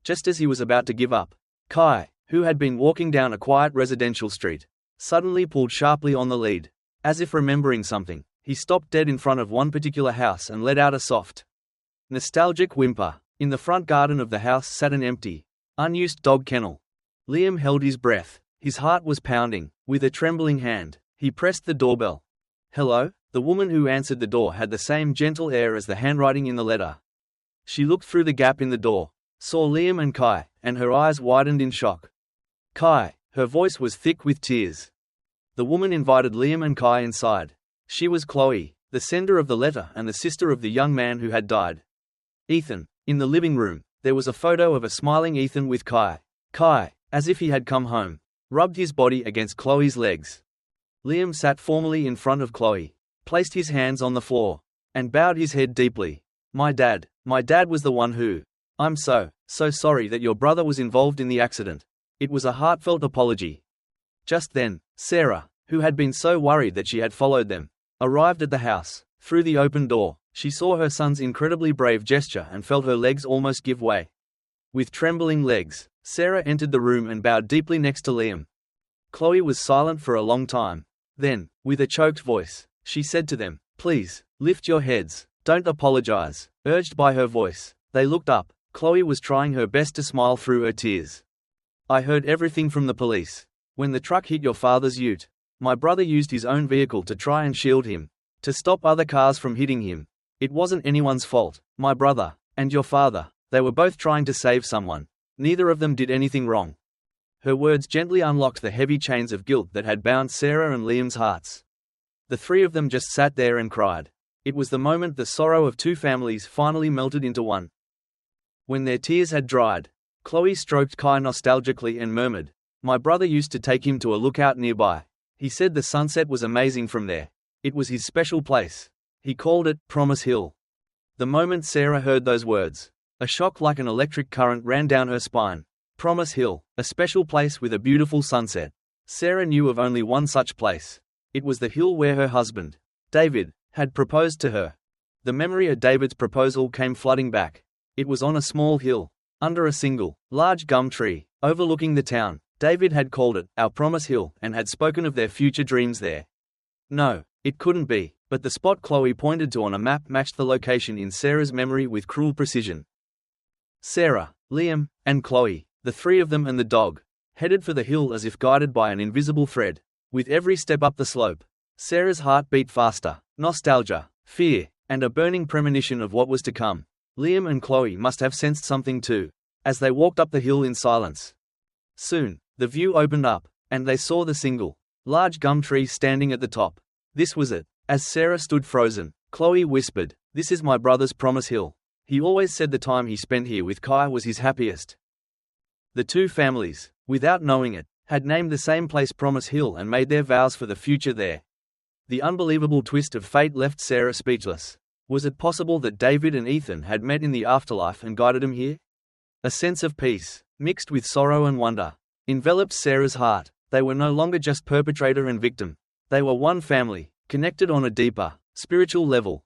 Just as he was about to give up, Kai, who had been walking down a quiet residential street, suddenly pulled sharply on the lead. As if remembering something, he stopped dead in front of one particular house and let out a soft, nostalgic whimper. In the front garden of the house sat an empty, unused dog kennel. Liam held his breath. His heart was pounding. With a trembling hand, he pressed the doorbell. "Hello?" The woman who answered the door had the same gentle air as the handwriting in the letter. She looked through the gap in the door, saw Liam and Kai, and her eyes widened in shock. "Kai," her voice was thick with tears. The woman invited Liam and Kai inside. She was Chloe, the sender of the letter and the sister of the young man who had died. Ethan. In the living room, there was a photo of a smiling Ethan with Kai. Kai, as if he had come home, rubbed his body against Chloe's legs. Liam sat formally in front of Chloe, placed his hands on the floor, and bowed his head deeply. My dad was the one who. I'm so sorry that your brother was involved in the accident." It was a heartfelt apology. Just then, Sarah, who had been so worried that she had followed them, arrived at the house. Through the open door, she saw her son's incredibly brave gesture and felt her legs almost give way. With trembling legs, Sarah entered the room and bowed deeply next to Liam. Chloe was silent for a long time. Then, with a choked voice, she said to them, "Please, lift your heads, don't apologize." Urged by her voice, they looked up. Chloe was trying her best to smile through her tears. "I heard everything from the police. When the truck hit your father's ute, my brother used his own vehicle to try and shield him, to stop other cars from hitting him. It wasn't anyone's fault. My brother, and your father, they were both trying to save someone. Neither of them did anything wrong." Her words gently unlocked the heavy chains of guilt that had bound Sarah and Liam's hearts. The three of them just sat there and cried. It was the moment the sorrow of two families finally melted into one. When their tears had dried, Chloe stroked Kai nostalgically and murmured, "My brother used to take him to a lookout nearby. He said the sunset was amazing from there. It was his special place. He called it Promise Hill." The moment Sarah heard those words, a shock like an electric current ran down her spine. Promise Hill, a special place with a beautiful sunset. Sarah knew of only one such place. It was the hill where her husband, David, had proposed to her. The memory of David's proposal came flooding back. It was on a small hill, under a single, large gum tree, overlooking the town. David had called it Our Promise Hill and had spoken of their future dreams there. No, it couldn't be, but the spot Chloe pointed to on a map matched the location in Sarah's memory with cruel precision. Sarah, Liam, and Chloe, the three of them and the dog, headed for the hill as if guided by an invisible thread. With every step up the slope, Sarah's heart beat faster. Nostalgia, fear, and a burning premonition of what was to come. Liam and Chloe must have sensed something too, as they walked up the hill in silence. Soon, the view opened up, and they saw the single, large gum tree standing at the top. This was it. As Sarah stood frozen, Chloe whispered, "This is my brother's Promise Hill. He always said the time he spent here with Kai was his happiest." The two families, without knowing it, had named the same place Promise Hill and made their vows for the future there. The unbelievable twist of fate left Sarah speechless. Was it possible that David and Ethan had met in the afterlife and guided him here? A sense of peace, mixed with sorrow and wonder, enveloped Sarah's heart. They were no longer just perpetrator and victim. They were one family, connected on a deeper, spiritual level.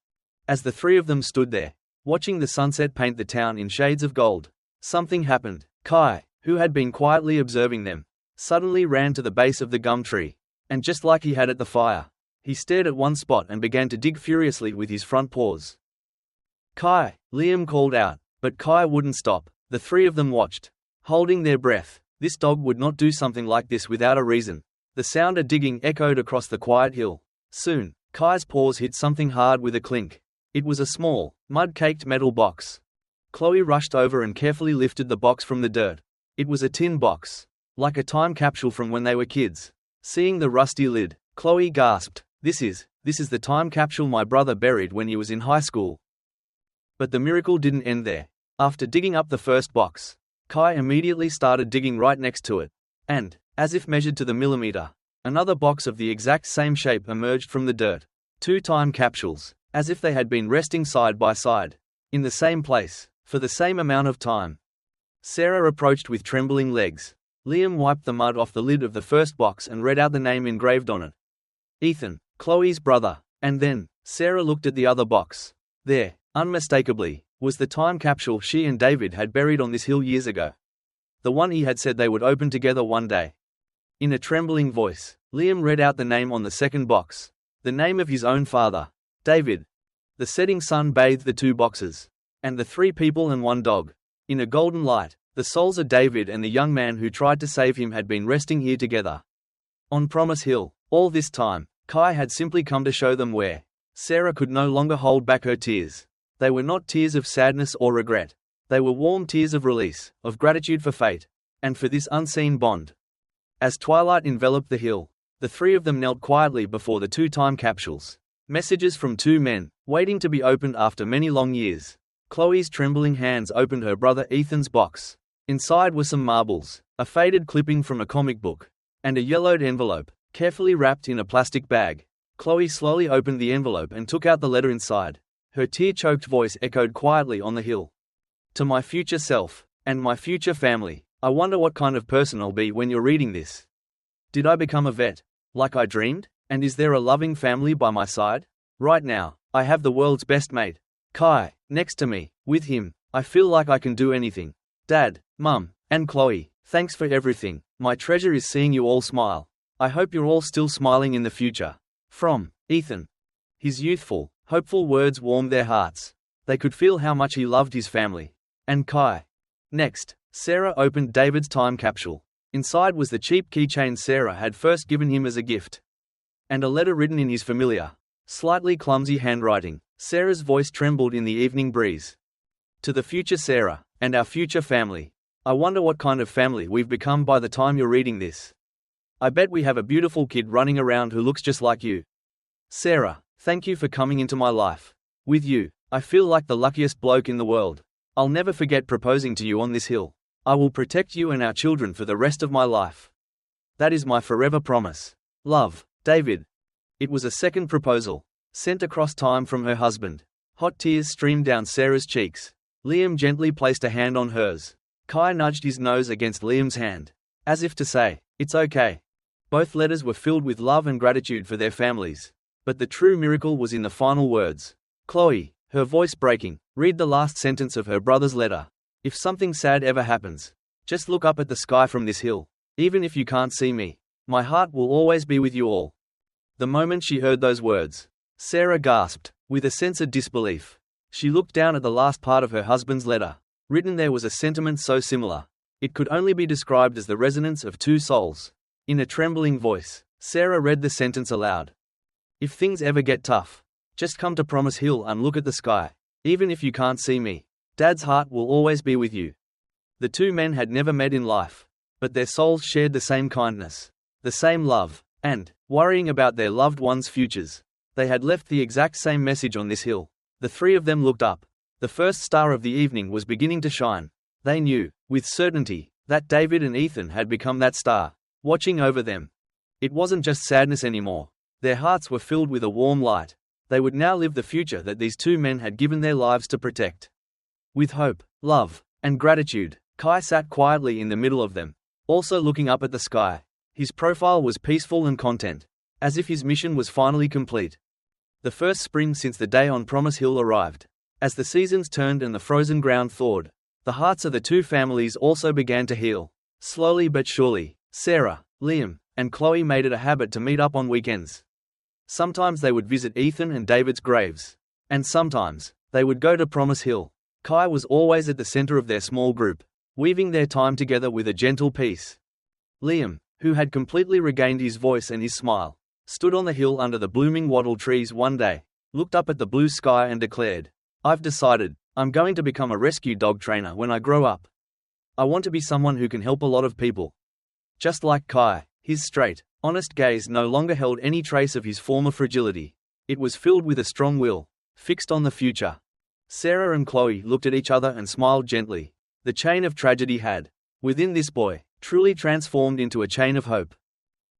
As the three of them stood there, watching the sunset paint the town in shades of gold, something happened. Kai, who had been quietly observing them, suddenly ran to the base of the gum tree, and just like he had at the fire, he stared at one spot and began to dig furiously with his front paws. "Kai!" Liam called out, but Kai wouldn't stop. The three of them watched, holding their breath. This dog would not do something like this without a reason. The sound of digging echoed across the quiet hill. Soon, Kai's paws hit something hard with a clink. It was a small, mud-caked metal box. Chloe rushed over and carefully lifted the box from the dirt. It was a tin box, like a time capsule from when they were kids. Seeing the rusty lid, Chloe gasped, This is the time capsule my brother buried when he was in high school." But the miracle didn't end there. After digging up the first box, Kai immediately started digging right next to it. And, as if measured to the millimeter, another box of the exact same shape emerged from the dirt. Two time capsules, as if they had been resting side by side, in the same place, for the same amount of time. Sarah approached with trembling legs. Liam wiped the mud off the lid of the first box and read out the name engraved on it. Ethan, Chloe's brother. And then, Sarah looked at the other box. There, unmistakably, was the time capsule she and David had buried on this hill years ago. The one he had said they would open together one day. In a trembling voice, Liam read out the name on the second box. The name of his own father, David. The setting sun bathed the two boxes. And the three people and one dog. In a golden light, the souls of David and the young man who tried to save him had been resting here together. On Promise Hill, all this time, Kai had simply come to show them where. Sarah could no longer hold back her tears. They were not tears of sadness or regret. They were warm tears of release, of gratitude for fate, and for this unseen bond. As twilight enveloped the hill, the three of them knelt quietly before the two time capsules. Messages from two men, waiting to be opened after many long years. Chloe's trembling hands opened her brother Ethan's box. Inside were some marbles, a faded clipping from a comic book, and a yellowed envelope, carefully wrapped in a plastic bag. Chloe slowly opened the envelope and took out the letter inside. Her tear-choked voice echoed quietly on the hill. To my future self, and my future family, I wonder what kind of person I'll be when you're reading this. Did I become a vet, like I dreamed? And is there a loving family by my side? Right now, I have the world's best mate, Kai, next to me. With him, I feel like I can do anything. Dad, Mum, and Chloe, thanks for everything. My treasure is seeing you all smile. I hope you're all still smiling in the future. From Ethan. His youthful, hopeful words warmed their hearts. They could feel how much he loved his family. And Kai. Next, Sarah opened David's time capsule. Inside was the cheap keychain Sarah had first given him as a gift. And a letter written in his familiar, slightly clumsy handwriting. Sarah's voice trembled in the evening breeze. To the future Sarah, and our future family. I wonder what kind of family we've become by the time you're reading this. I bet we have a beautiful kid running around who looks just like you. Sarah, thank you for coming into my life. With you, I feel like the luckiest bloke in the world. I'll never forget proposing to you on this hill. I will protect you and our children for the rest of my life. That is my forever promise. Love, David. It was a second proposal, sent across time from her husband. Hot tears streamed down Sarah's cheeks. Liam gently placed a hand on hers. Kai nudged his nose against Liam's hand, as if to say, it's okay. Both letters were filled with love and gratitude for their families. But the true miracle was in the final words. Chloe, her voice breaking, read the last sentence of her brother's letter. If something sad ever happens, just look up at the sky from this hill. Even if you can't see me, my heart will always be with you all. The moment she heard those words, Sarah gasped, with a sense of disbelief. She looked down at the last part of her husband's letter. Written there was a sentiment so similar. It could only be described as the resonance of two souls. In a trembling voice, Sarah read the sentence aloud. If things ever get tough, just come to Promise Hill and look at the sky. Even if you can't see me, Dad's heart will always be with you. The two men had never met in life, but their souls shared the same kindness, the same love, and, worrying about their loved ones' futures, they had left the exact same message on this hill. The three of them looked up. The first star of the evening was beginning to shine. They knew, with certainty, that David and Ethan had become that star, watching over them. It wasn't just sadness anymore. Their hearts were filled with a warm light. They would now live the future that these two men had given their lives to protect. With hope, love, and gratitude, Kai sat quietly in the middle of them, also looking up at the sky. His profile was peaceful and content, as if his mission was finally complete. The first spring since the day on Promise Hill arrived. As the seasons turned and the frozen ground thawed, the hearts of the two families also began to heal. Slowly but surely, Sarah, Liam, and Chloe made it a habit to meet up on weekends. Sometimes they would visit Ethan and David's graves. And sometimes, they would go to Promise Hill. Kai was always at the center of their small group, weaving their time together with a gentle peace. Liam, who had completely regained his voice and his smile, stood on the hill under the blooming wattle trees one day, looked up at the blue sky and declared, I've decided, I'm going to become a rescue dog trainer when I grow up. I want to be someone who can help a lot of people. Just like Kai, his straight, honest gaze no longer held any trace of his former fragility. It was filled with a strong will, fixed on the future. Sarah and Chloe looked at each other and smiled gently. The chain of tragedy had, within this boy, truly transformed into a chain of hope.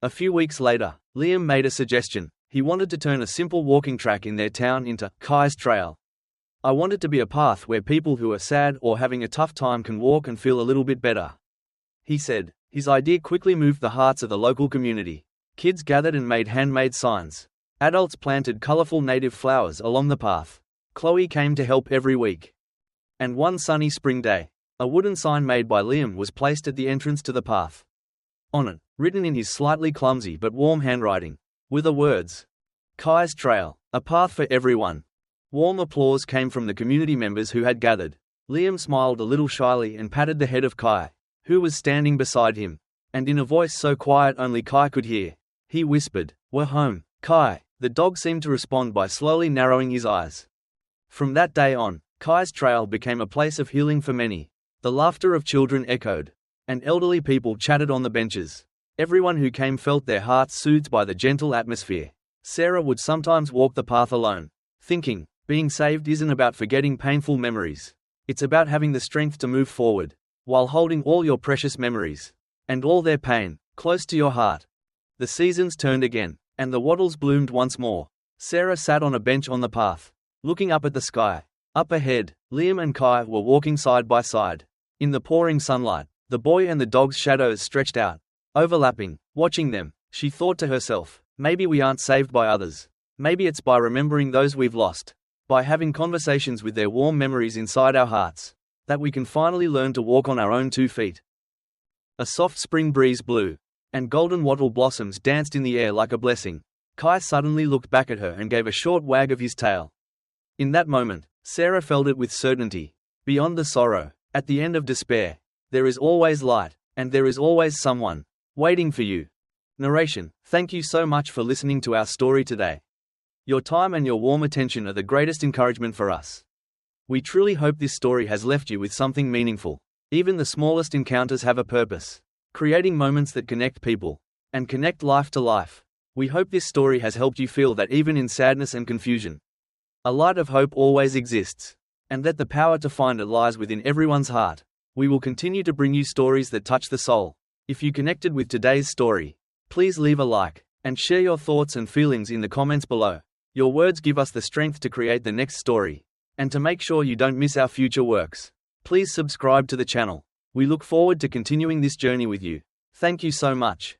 A few weeks later, Liam made a suggestion. He wanted to turn a simple walking track in their town into Kai's Trail. I want it to be a path where people who are sad or having a tough time can walk and feel a little bit better, he said. His idea quickly moved the hearts of the local community. Kids gathered and made handmade signs. Adults planted colorful native flowers along the path. Chloe came to help every week. And one sunny spring day, a wooden sign made by Liam was placed at the entrance to the path. On it, written in his slightly clumsy but warm handwriting, were the words, Kai's Trail, a path for everyone. Warm applause came from the community members who had gathered. Liam smiled a little shyly and patted the head of Kai, who was standing beside him, and in a voice so quiet only Kai could hear, he whispered, We're home, Kai. The dog seemed to respond by slowly narrowing his eyes. From that day on, Kai's Trail became a place of healing for many. The laughter of children echoed, and elderly people chatted on the benches. Everyone who came felt their hearts soothed by the gentle atmosphere. Sarah would sometimes walk the path alone, thinking, being saved isn't about forgetting painful memories. It's about having the strength to move forward, while holding all your precious memories, and all their pain, close to your heart. The seasons turned again, and the wattles bloomed once more. Sarah sat on a bench on the path, looking up at the sky. Up ahead, Liam and Kai were walking side by side. In the pouring sunlight, the boy and the dog's shadows stretched out, overlapping. Watching them, she thought to herself, maybe we aren't saved by others. Maybe it's by remembering those we've lost, by having conversations with their warm memories inside our hearts, that we can finally learn to walk on our own 2 feet. A soft spring breeze blew, and golden wattle blossoms danced in the air like a blessing. Kai suddenly looked back at her and gave a short wag of his tail. In that moment, Sarah felt it with certainty. Beyond the sorrow, at the end of despair, there is always light, and there is always someone waiting for you. Narration: thank you so much for listening to our story today. Your time and your warm attention are the greatest encouragement for us. We truly hope this story has left you with something meaningful. Even the smallest encounters have a purpose, creating moments that connect people and connect life to life. We hope this story has helped you feel that even in sadness and confusion, a light of hope always exists, and that the power to find it lies within everyone's heart. We will continue to bring you stories that touch the soul. If you connected with today's story, please leave a like and share your thoughts and feelings in the comments below. Your words give us the strength to create the next story, and to make sure you don't miss our future works. Please subscribe to the channel. We look forward to continuing this journey with you. Thank you so much.